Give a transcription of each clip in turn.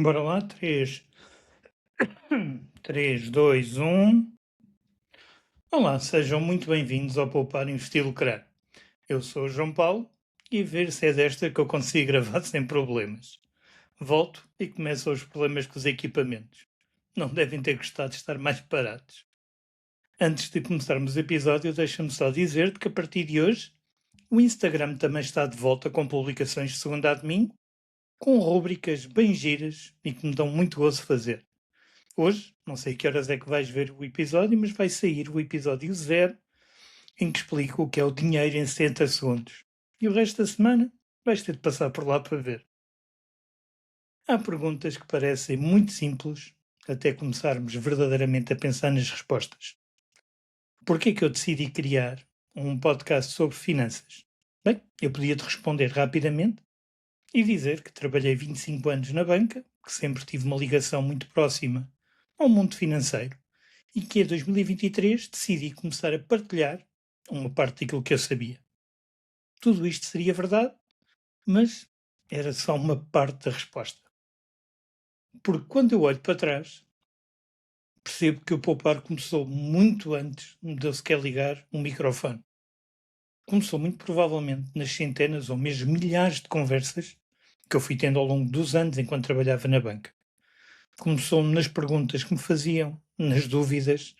Bora lá, 3, 2, 1. Olá, sejam muito bem-vindos ao Poupar Investir Lucrar. Eu sou o João Paulo e ver se é desta que eu consigo gravar sem problemas. Volto e começam os problemas com os equipamentos. Não devem ter gostado de estar mais parados. Antes de começarmos o episódio, deixa-me só dizer-te que a partir de hoje o Instagram também está de volta com publicações de segunda a domingo, com rúbricas bem giras e que me dão muito gozo fazer. Hoje, não sei que horas é que vais ver o episódio, mas vai sair o episódio 0, em que explico o que é o dinheiro em 60 segundos. E o resto da semana vais ter de passar por lá para ver. Há perguntas que parecem muito simples até começarmos verdadeiramente a pensar nas respostas. Porquê é que eu decidi criar um podcast sobre finanças? Bem, eu podia te responder rapidamente e dizer que trabalhei 25 anos na banca, que sempre tive uma ligação muito próxima ao mundo financeiro e que em 2023 decidi começar a partilhar uma parte daquilo que eu sabia. Tudo isto seria verdade, mas era só uma parte da resposta. Porque quando eu olho para trás, percebo que o poupar começou muito antes de eu sequer ligar um microfone. Começou muito provavelmente nas centenas ou mesmo milhares de conversas que eu fui tendo ao longo dos anos enquanto trabalhava na banca. Começou nas perguntas que me faziam, nas dúvidas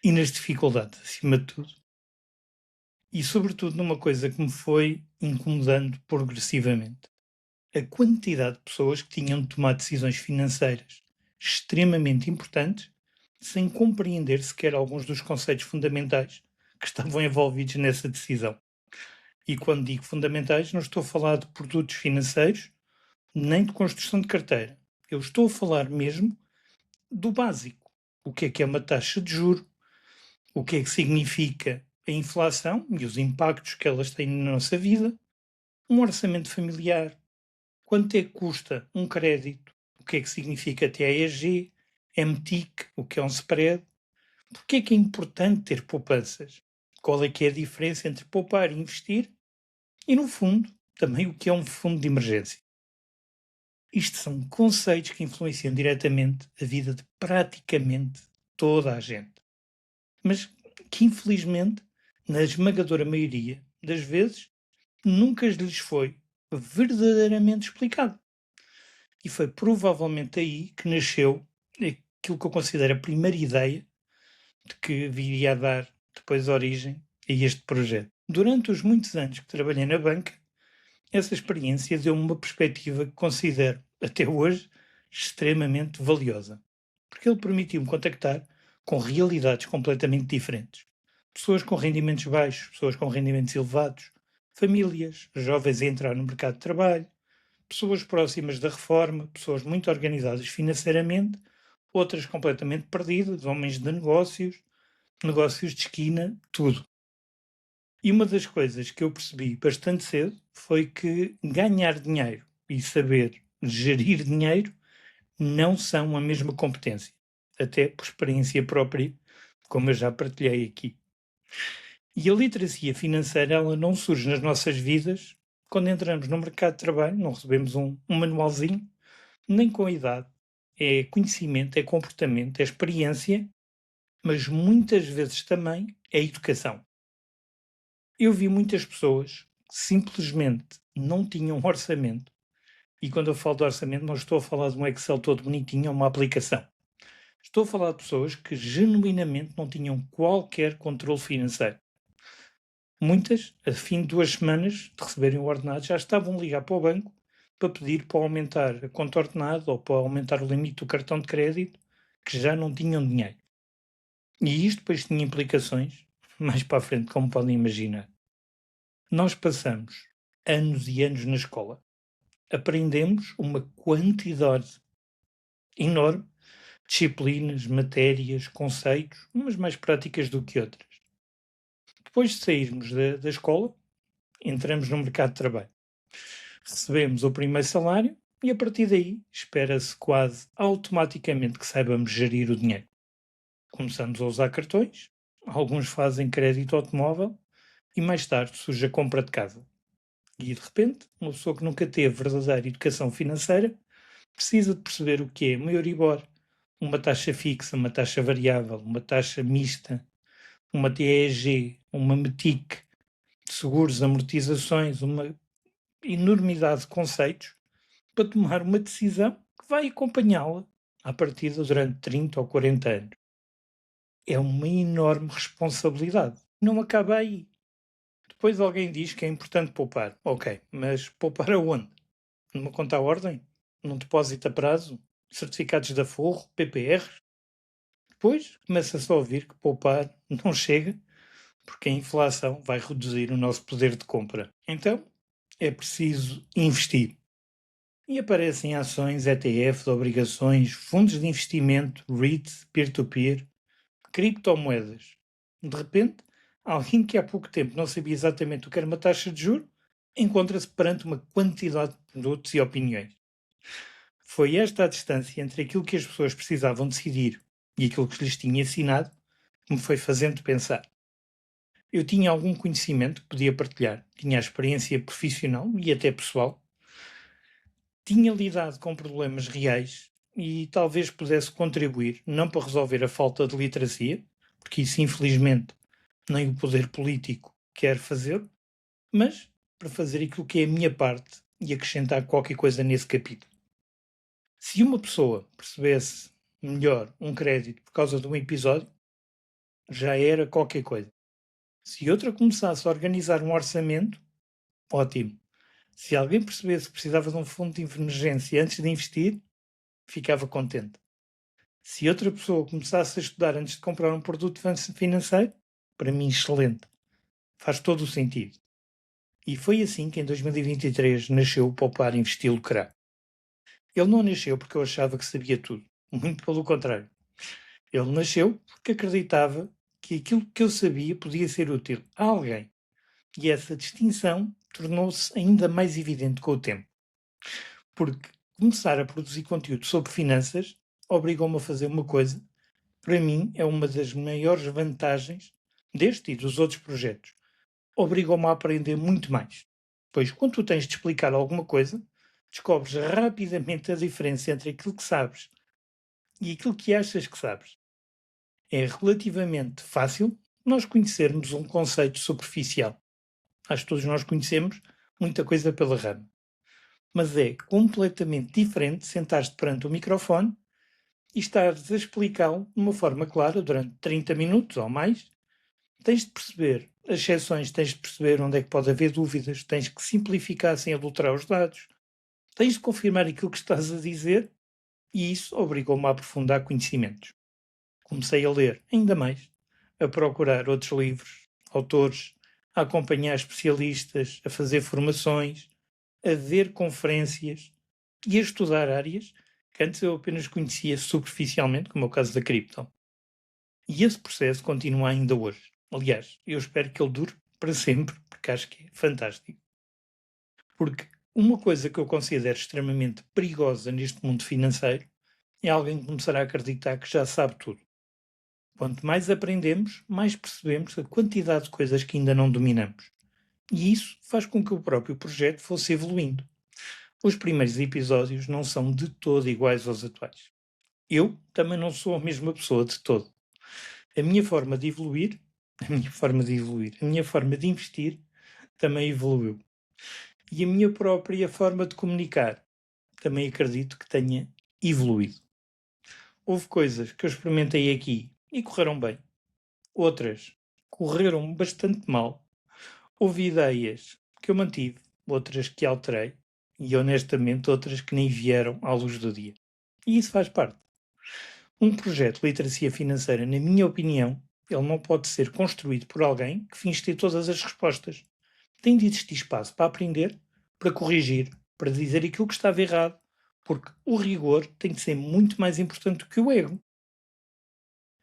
e nas dificuldades, acima de tudo. E sobretudo numa coisa que me foi incomodando progressivamente. A quantidade de pessoas que tinham de tomar decisões financeiras extremamente importantes sem compreender sequer alguns dos conceitos fundamentais que estavam envolvidos nessa decisão. E quando digo fundamentais, não estou a falar de produtos financeiros nem de construção de carteira. Eu estou a falar mesmo do básico. O que é uma taxa de juro, o que é que significa a inflação e os impactos que elas têm na nossa vida, um orçamento familiar, quanto é que custa um crédito, o que é que significa TAEG, MTIC, o que é um spread, porque é importante ter poupanças, qual é que é a diferença entre poupar e investir e, no fundo, também o que é um fundo de emergência. Isto são conceitos que influenciam diretamente a vida de praticamente toda a gente, mas que infelizmente, na esmagadora maioria das vezes, nunca lhes foi verdadeiramente explicado. E foi provavelmente aí que nasceu aquilo que eu considero a primeira ideia de que viria a dar depois origem a este projeto. Durante os muitos anos que trabalhei na banca, essa experiência deu-me uma perspectiva que considero, até hoje, extremamente valiosa. Porque ele permitiu-me contactar com realidades completamente diferentes. Pessoas com rendimentos baixos, pessoas com rendimentos elevados, famílias, jovens a entrar no mercado de trabalho, pessoas próximas da reforma, pessoas muito organizadas financeiramente, outras completamente perdidas, homens de negócios, negócios de esquina, tudo. E uma das coisas que eu percebi bastante cedo foi que ganhar dinheiro e saber gerir dinheiro não são a mesma competência, até por experiência própria, como eu já partilhei aqui. E a literacia financeira, ela não surge nas nossas vidas quando entramos no mercado de trabalho, não recebemos um manualzinho, nem com a idade. É conhecimento, é comportamento, é experiência, mas muitas vezes também é educação. Eu vi muitas pessoas que simplesmente não tinham orçamento, e quando eu falo de orçamento não estou a falar de um Excel todo bonitinho ou uma aplicação. Estou a falar de pessoas que genuinamente não tinham qualquer controle financeiro. Muitas, a fim de 2 semanas de receberem o ordenado, já estavam a ligar para o banco para pedir para aumentar a conta ordenada ou para aumentar o limite do cartão de crédito, que já não tinham dinheiro. E isto depois tinha implicações, mais para a frente, como podem imaginar. Nós passamos anos e anos na escola. Aprendemos uma quantidade enorme de disciplinas, matérias, conceitos, umas mais práticas do que outras. Depois de sairmos da escola, entramos no mercado de trabalho. Recebemos o primeiro salário e a partir daí espera-se quase automaticamente que saibamos gerir o dinheiro. Começamos a usar cartões, alguns fazem crédito automóvel e mais tarde surge a compra de casa. E de repente, uma pessoa que nunca teve verdadeira educação financeira precisa de perceber o que é uma Euribor, uma taxa fixa, uma taxa variável, uma taxa mista, uma TEG, uma METIC, seguros, amortizações, uma enormidade de conceitos para tomar uma decisão que vai acompanhá-la à partida durante 30 ou 40 anos. É uma enorme responsabilidade. Não acaba aí. Depois alguém diz que é importante poupar. Ok, mas poupar aonde? Numa conta à ordem? Num depósito a prazo? Certificados de aforro? PPR? Depois começa-se a ouvir que poupar não chega porque a inflação vai reduzir o nosso poder de compra. Então, é preciso investir. E aparecem ações, ETFs, obrigações, fundos de investimento, REITs, peer-to-peer, criptomoedas. De repente, alguém que há pouco tempo não sabia exatamente o que era uma taxa de juros, encontra-se perante uma quantidade de produtos e opiniões. Foi esta a distância entre aquilo que as pessoas precisavam decidir e aquilo que lhes tinha ensinado que me foi fazendo pensar. Eu tinha algum conhecimento que podia partilhar, tinha a experiência profissional e até pessoal, tinha lidado com problemas reais e talvez pudesse contribuir, não para resolver a falta de literacia, porque isso infelizmente nem o poder político quer fazer, mas para fazer aquilo que é a minha parte e acrescentar qualquer coisa nesse capítulo. Se uma pessoa percebesse melhor um crédito por causa de um episódio, já era qualquer coisa. Se outra começasse a organizar um orçamento, ótimo. Se alguém percebesse que precisava de um fundo de emergência antes de investir, ficava contente. Se outra pessoa começasse a estudar antes de comprar um produto financeiro, para mim, excelente. Faz todo o sentido. E foi assim que em 2023 nasceu o Poupar, Investir, Lucrar. Ele não nasceu porque eu achava que sabia tudo. Muito pelo contrário. Ele nasceu porque acreditava que aquilo que eu sabia podia ser útil a alguém. E essa distinção tornou-se ainda mais evidente com o tempo. Porque começar a produzir conteúdo sobre finanças obrigou-me a fazer uma coisa, para mim é uma das maiores vantagens deste e dos outros projetos. Obrigou-me a aprender muito mais. Pois quando tu tens de explicar alguma coisa, descobres rapidamente a diferença entre aquilo que sabes e aquilo que achas que sabes. É relativamente fácil nós conhecermos um conceito superficial. Acho que todos nós conhecemos muita coisa pela rama. Mas é completamente diferente sentar-te perante o microfone e estares a explicá-lo de uma forma clara durante 30 minutos ou mais. Tens de perceber as exceções, tens de perceber onde é que pode haver dúvidas, tens que simplificar sem adulterar os dados, tens de confirmar aquilo que estás a dizer e isso obrigou-me a aprofundar conhecimentos. Comecei a ler ainda mais, a procurar outros livros, autores, a acompanhar especialistas, a fazer formações, a ver conferências e a estudar áreas que antes eu apenas conhecia superficialmente, como é o caso da cripto. E esse processo continua ainda hoje. Aliás, eu espero que ele dure para sempre, porque acho que é fantástico. Porque uma coisa que eu considero extremamente perigosa neste mundo financeiro é alguém começar a acreditar que já sabe tudo. Quanto mais aprendemos, mais percebemos a quantidade de coisas que ainda não dominamos. E isso faz com que o próprio projeto fosse evoluindo. Os primeiros episódios não são de todo iguais aos atuais. Eu também não sou a mesma pessoa de todo. A minha forma de evoluir, a minha forma de investir também evoluiu. E a minha própria forma de comunicar também acredito que tenha evoluído. Houve coisas que eu experimentei aqui e correram bem. Outras correram bastante mal. Houve ideias que eu mantive, outras que alterei e honestamente outras que nem vieram à luz do dia. E isso faz parte. Um projeto de literacia financeira, na minha opinião, ele não pode ser construído por alguém que finge ter todas as respostas. Tem de existir espaço para aprender, para corrigir, para dizer aquilo que estava errado, porque o rigor tem de ser muito mais importante do que o ego.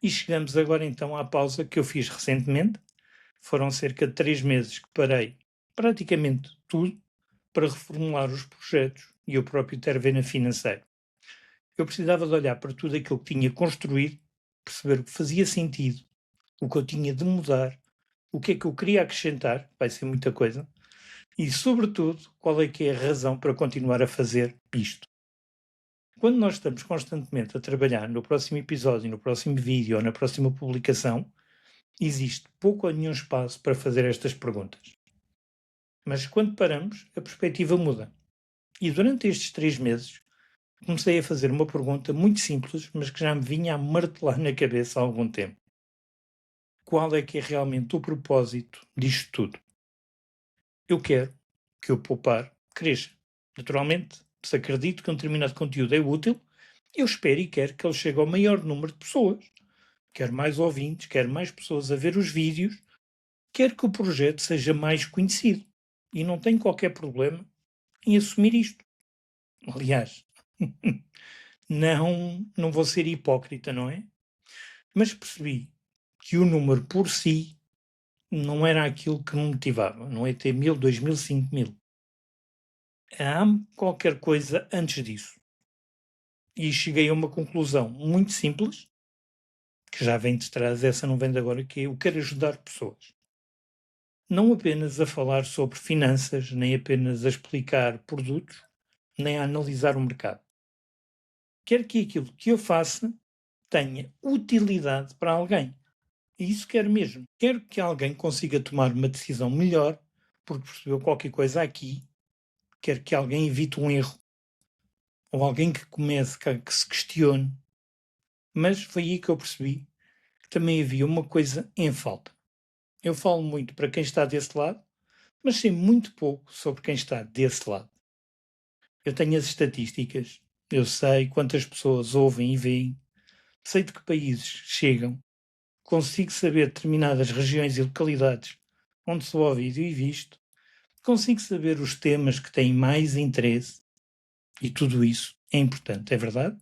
E chegamos agora então à pausa que eu fiz recentemente. Foram cerca de 3 meses que parei praticamente tudo para reformular os projetos e eu próprio ter ver na financeira. Eu precisava de olhar para tudo aquilo que tinha construído, perceber o que fazia sentido, o que eu tinha de mudar, o que é que eu queria acrescentar, vai ser muita coisa, e sobretudo qual é que é a razão para continuar a fazer isto. Quando nós estamos constantemente a trabalhar no próximo episódio, no próximo vídeo ou na próxima publicação, existe pouco ou nenhum espaço para fazer estas perguntas. Mas quando paramos, a perspectiva muda. E durante estes 3 meses, comecei a fazer uma pergunta muito simples, mas que já me vinha a martelar na cabeça há algum tempo. Qual é que é realmente o propósito disto tudo? Eu quero que o poupar cresça. Naturalmente, se acredito que um determinado conteúdo é útil, eu espero e quero que ele chegue ao maior número de pessoas. Quero mais ouvintes, quero mais pessoas a ver os vídeos, quero que o projeto seja mais conhecido. E não tenho qualquer problema em assumir isto. Aliás, não vou ser hipócrita, não é? Mas percebi que o número por si não era aquilo que me motivava. Não é ter 1000, 2000, 5000. Há qualquer coisa antes disso. E cheguei a uma conclusão muito simples, que já vem de trás, essa não vem de agora, que é eu quero ajudar pessoas. Não apenas a falar sobre finanças, nem apenas a explicar produtos, nem a analisar o mercado. Quero que aquilo que eu faça tenha utilidade para alguém. E isso quero mesmo. Quero que alguém consiga tomar uma decisão melhor porque percebeu qualquer coisa aqui. Quero que alguém evite um erro. Ou alguém que comece, que se questione. Mas foi aí que eu percebi que também havia uma coisa em falta. Eu falo muito para quem está desse lado, mas sei muito pouco sobre quem está desse lado. Eu tenho as estatísticas, eu sei quantas pessoas ouvem e veem, sei de que países chegam, consigo saber determinadas regiões e localidades onde sou ouvido e visto, consigo saber os temas que têm mais interesse e tudo isso é importante, é verdade?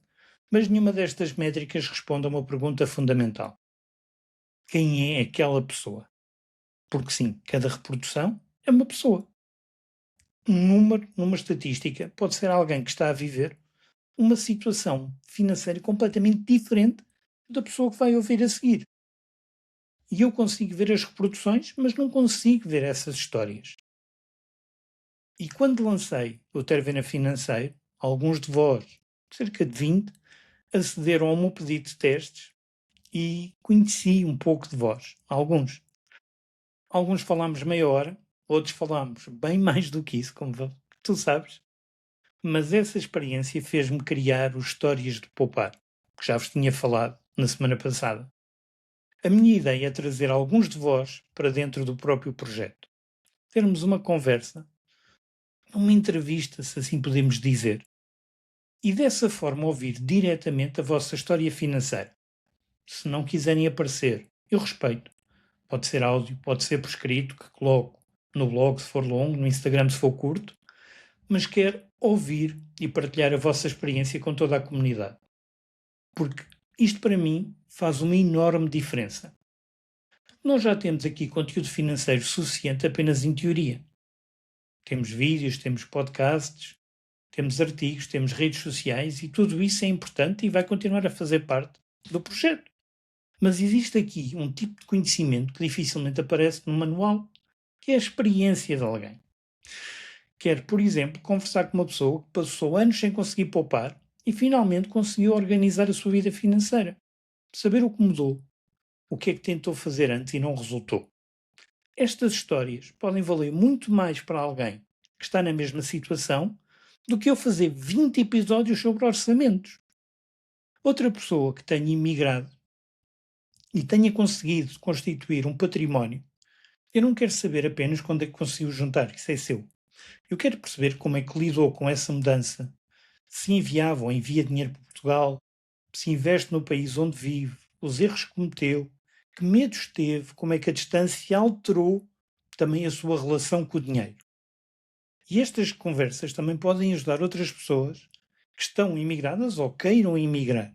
Mas nenhuma destas métricas responde a uma pergunta fundamental. Quem é aquela pessoa? Porque sim, cada reprodução é uma pessoa. Um número, numa estatística, pode ser alguém que está a viver uma situação financeira completamente diferente da pessoa que vai ouvir a seguir. E eu consigo ver as reproduções, mas não consigo ver essas histórias. E quando lancei o Tervena Financeiro, alguns de vós, cerca de 20, acederam ao meu pedido de testes e conheci um pouco de vós, alguns. Alguns falámos meia hora, outros falámos bem mais do que isso, como tu sabes, mas essa experiência fez-me criar os Histórias de Poupar, que já vos tinha falado na semana passada. A minha ideia é trazer alguns de vós para dentro do próprio projeto. Termos uma conversa, uma entrevista, se assim podemos dizer, e dessa forma ouvir diretamente a vossa história financeira. Se não quiserem aparecer, eu respeito. Pode ser áudio, pode ser por escrito, que coloco no blog se for longo, no Instagram se for curto, mas quero ouvir e partilhar a vossa experiência com toda a comunidade. Porque isto para mim faz uma enorme diferença. Nós já temos aqui conteúdo financeiro suficiente apenas em teoria. Temos vídeos, temos podcasts, temos artigos, temos redes sociais e tudo isso é importante e vai continuar a fazer parte do projeto. Mas existe aqui um tipo de conhecimento que dificilmente aparece no manual, que é a experiência de alguém. Quero, por exemplo, conversar com uma pessoa que passou anos sem conseguir poupar e finalmente conseguiu organizar a sua vida financeira. Saber o que mudou, o que é que tentou fazer antes e não resultou. Estas histórias podem valer muito mais para alguém que está na mesma situação do que eu fazer 20 episódios sobre orçamentos. Outra pessoa que tenha imigrado e tenha conseguido constituir um património, eu não quero saber apenas quando é que conseguiu juntar, isso é seu. Eu quero perceber como é que lidou com essa mudança, se enviava ou envia dinheiro para Portugal, se investe no país onde vive, os erros que cometeu, que medos teve, como é que a distância alterou também a sua relação com o dinheiro. E estas conversas também podem ajudar outras pessoas que estão imigradas ou queiram imigrar.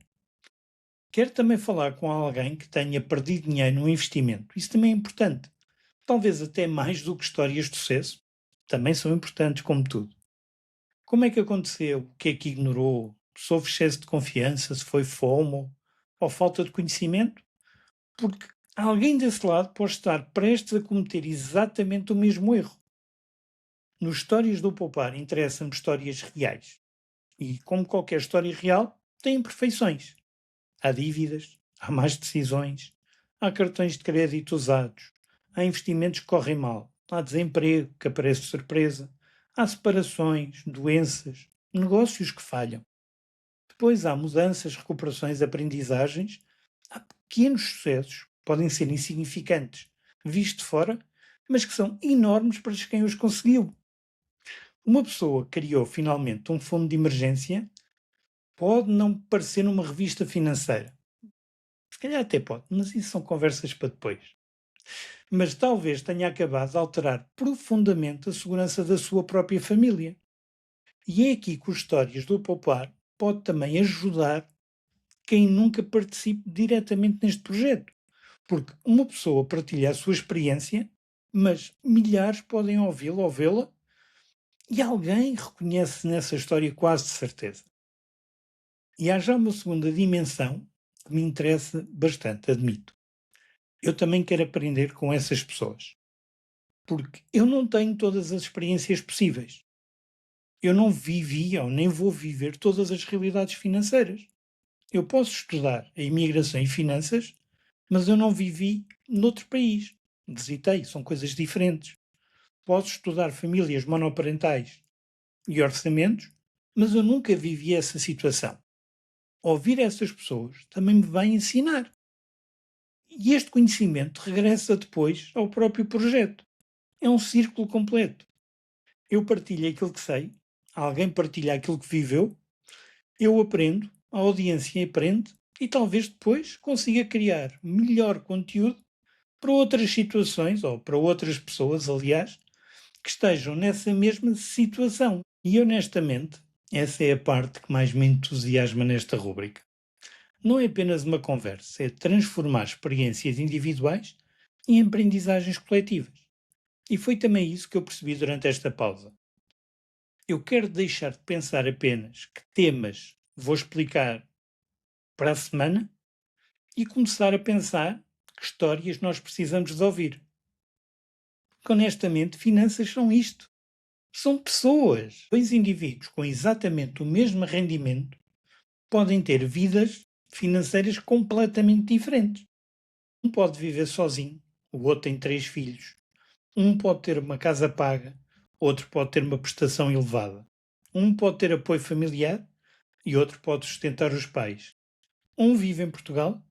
Quero também falar com alguém que tenha perdido dinheiro no investimento. Isso também é importante. Talvez até mais do que histórias de sucesso. Também são importantes, como tudo. Como é que aconteceu? O que é que ignorou? Se houve excesso de confiança? Se foi FOMO? Ou falta de conhecimento? Porque alguém desse lado pode estar prestes a cometer exatamente o mesmo erro. Nos Histórias do Poupar interessam-me histórias reais. E, como qualquer história real, tem imperfeições. Há dívidas, há más decisões, há cartões de crédito usados, há investimentos que correm mal, há desemprego que aparece de surpresa, há separações, doenças, negócios que falham. Depois há mudanças, recuperações, aprendizagens, há pequenos sucessos que podem ser insignificantes, vistos de fora, mas que são enormes para quem os conseguiu. Uma pessoa criou finalmente um fundo de emergência, pode não parecer numa revista financeira. Se calhar até pode, mas isso são conversas para depois. Mas talvez tenha acabado de alterar profundamente a segurança da sua própria família. E é aqui que os histórias do poupar pode também ajudar quem nunca participe diretamente neste projeto. Porque uma pessoa partilha a sua experiência, mas milhares podem ouvi-la ou vê-la e alguém reconhece nessa história quase de certeza. E há já uma segunda dimensão que me interessa bastante, admito. Eu também quero aprender com essas pessoas. Porque eu não tenho todas as experiências possíveis. Eu não vivi ou nem vou viver todas as realidades financeiras. Eu posso estudar a imigração e finanças, mas eu não vivi noutro país. Visitei, são coisas diferentes. Posso estudar famílias monoparentais e orçamentos, mas eu nunca vivi essa situação. Ouvir essas pessoas também me vai ensinar. E este conhecimento regressa depois ao próprio projeto. É um círculo completo. Eu partilho aquilo que sei, alguém partilha aquilo que viveu, eu aprendo, a audiência aprende e talvez depois consiga criar melhor conteúdo para outras situações ou para outras pessoas, aliás, que estejam nessa mesma situação. E honestamente, essa é a parte que mais me entusiasma nesta rúbrica. Não é apenas uma conversa, é transformar experiências individuais em aprendizagens coletivas. E foi também isso que eu percebi durante esta pausa. Eu quero deixar de pensar apenas que temas vou explicar para a semana e começar a pensar que histórias nós precisamos de ouvir. Porque honestamente, finanças são isto. São pessoas. Dois indivíduos com exatamente o mesmo rendimento podem ter vidas financeiras completamente diferentes. Um pode viver sozinho, o outro tem 3 filhos. Um pode ter uma casa paga, outro pode ter uma prestação elevada. Um pode ter apoio familiar e outro pode sustentar os pais. Um vive em Portugal,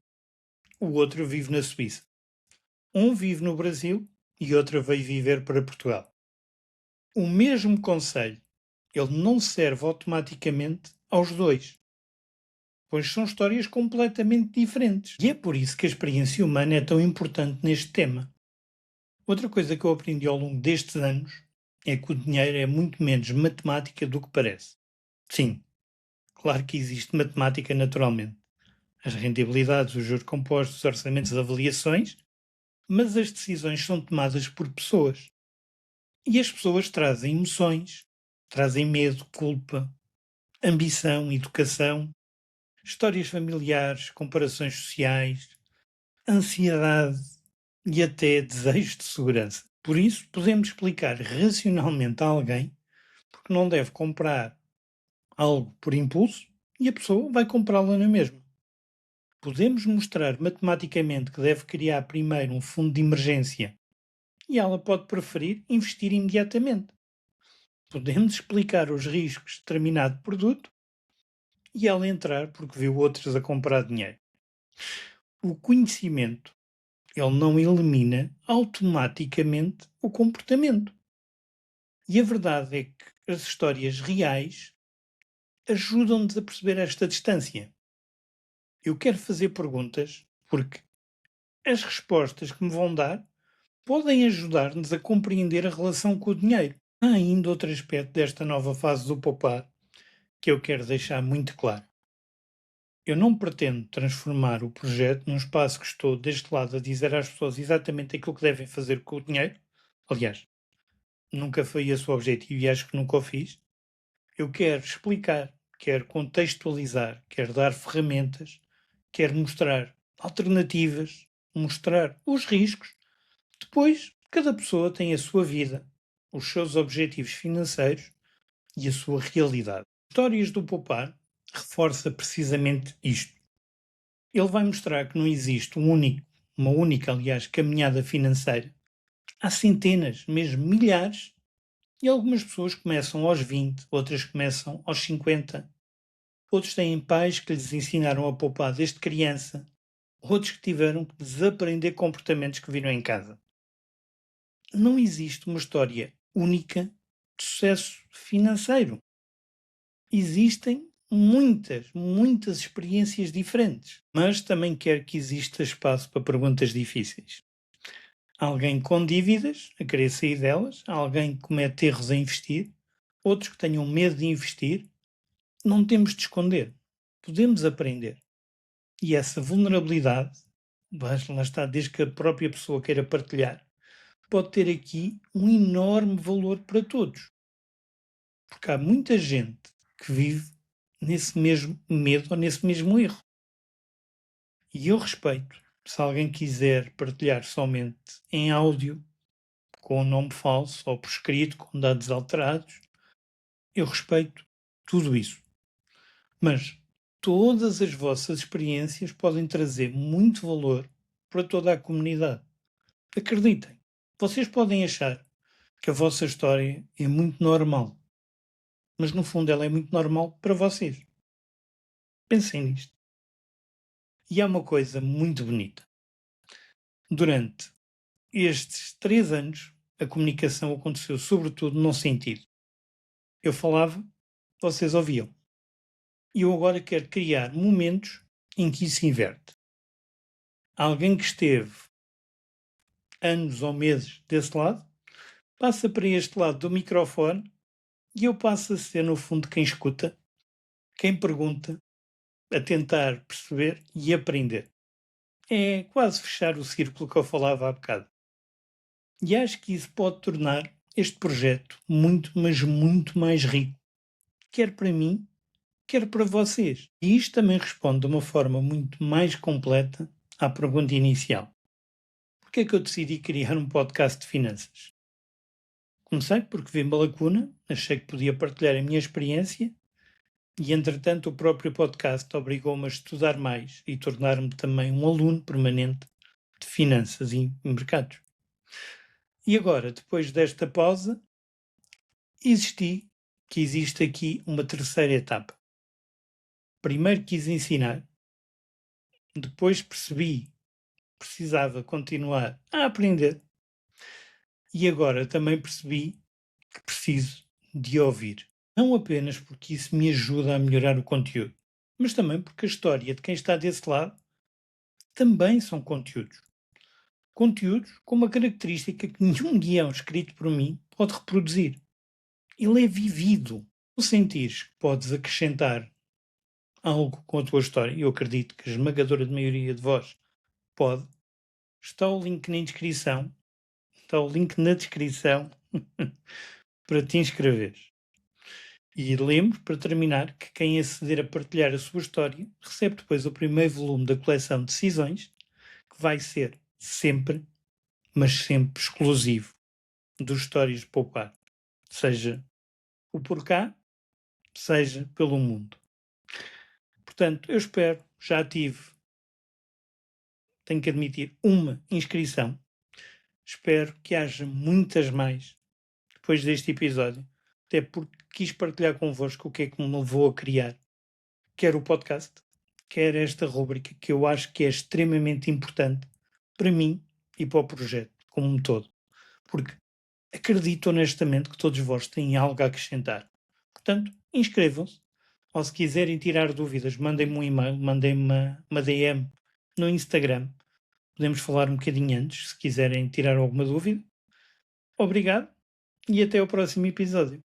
o outro vive na Suíça. Um vive no Brasil e outro veio viver para Portugal. O mesmo conselho, ele não serve automaticamente aos dois, pois são histórias completamente diferentes. E é por isso que a experiência humana é tão importante neste tema. Outra coisa que eu aprendi ao longo destes anos é que o dinheiro é muito menos matemática do que parece. Sim, claro que existe matemática naturalmente. As rentabilidades, os juros compostos, os orçamentos, as avaliações, mas as decisões são tomadas por pessoas. E as pessoas trazem emoções, trazem medo, culpa, ambição, educação, histórias familiares, comparações sociais, ansiedade e até desejo de segurança. Por isso, podemos explicar racionalmente a alguém porque não deve comprar algo por impulso e a pessoa vai comprá-lo na mesma. Podemos mostrar matematicamente que deve criar primeiro um fundo de emergência e ela pode preferir investir imediatamente. Podemos explicar os riscos de determinado produto e ela entrar porque viu outros a comprar dinheiro. O conhecimento, ele não elimina automaticamente o comportamento. E a verdade é que as histórias reais ajudam-nos a perceber esta distância. Eu quero fazer perguntas porque as respostas que me vão dar podem ajudar-nos a compreender a relação com o dinheiro. Há ainda outro aspecto desta nova fase do poupar que eu quero deixar muito claro. Eu não pretendo transformar o projeto num espaço que estou deste lado a dizer às pessoas exatamente aquilo que devem fazer com o dinheiro. Aliás, nunca foi esse o objetivo e acho que nunca o fiz. Eu quero explicar, quero contextualizar, quero dar ferramentas, quero mostrar alternativas, mostrar os riscos. Depois, cada pessoa tem a sua vida, os seus objetivos financeiros e a sua realidade. Histórias do Poupar reforça precisamente isto. Ele vai mostrar que não existe uma única, aliás, caminhada financeira. Há centenas, mesmo milhares, e algumas pessoas começam aos 20, outras começam aos 50. Outros têm pais que lhes ensinaram a poupar desde criança, outros que tiveram que desaprender comportamentos que viram em casa. Não existe uma história única de sucesso financeiro. Existem muitas experiências diferentes, mas também quero que exista espaço para perguntas difíceis. Alguém com dívidas, a querer sair delas, alguém que comete erros a investir, outros que tenham medo de investir. Não temos de esconder, podemos aprender. E essa vulnerabilidade, lá está, desde que a própria pessoa queira partilhar, pode ter aqui um enorme valor para todos. Porque há muita gente que vive nesse mesmo medo ou nesse mesmo erro. E eu respeito, se alguém quiser partilhar somente em áudio, com um nome falso ou por escrito, com dados alterados, eu respeito tudo isso. Mas todas as vossas experiências podem trazer muito valor para toda a comunidade. Acreditem, vocês podem achar que a vossa história é muito normal, mas no fundo ela é muito normal para vocês. Pensem nisto. E há uma coisa muito bonita. Durante estes 3 anos, a comunicação aconteceu sobretudo num sentido. Eu falava, vocês ouviam. E eu agora quero criar momentos em que isso inverte. Alguém que esteve anos ou meses desse lado, passa para este lado do microfone e eu passo a ser, no fundo, quem escuta, quem pergunta, a tentar perceber e aprender. É quase fechar o círculo que eu falava há bocado. E acho que isso pode tornar este projeto muito, mas muito mais rico, quer para mim, quer para vocês. E isto também responde de uma forma muito mais completa à pergunta inicial. Porquê é que eu decidi criar um podcast de finanças? Comecei porque vi uma lacuna, achei que podia partilhar a minha experiência e, entretanto, o próprio podcast obrigou-me a estudar mais e tornar-me também um aluno permanente de finanças e mercados. E agora, depois desta pausa, existe aqui uma terceira etapa. Primeiro quis ensinar, depois percebi que precisava continuar a aprender e agora também percebi que preciso de ouvir. Não apenas porque isso me ajuda a melhorar o conteúdo, mas também porque a história de quem está desse lado também são conteúdos. Conteúdos com uma característica que nenhum guião escrito por mim pode reproduzir. Ele é vivido. Se sentires que podes acrescentar algo com a tua história, e eu acredito que a esmagadora maioria de vós pode, está o link na descrição, para te inscreveres. E lembro, para terminar, que quem aceder a partilhar a sua história recebe depois o primeiro volume da coleção Decisões, que vai ser sempre, mas sempre exclusivo dos Histórias de Poupar, seja o por cá, seja pelo mundo. Portanto, eu espero, já tive, tenho que admitir, uma inscrição. Espero que haja muitas mais depois deste episódio, até porque quis partilhar convosco o que é que me levou a criar, quer o podcast, quer esta rúbrica que eu acho que é extremamente importante para mim e para o projeto como um todo. Porque acredito honestamente que todos vós têm algo a acrescentar. Portanto, inscrevam-se. Ou se quiserem tirar dúvidas, mandem-me um e-mail, mandem-me uma DM no Instagram. Podemos falar um bocadinho antes, se quiserem tirar alguma dúvida. Obrigado e até ao próximo episódio.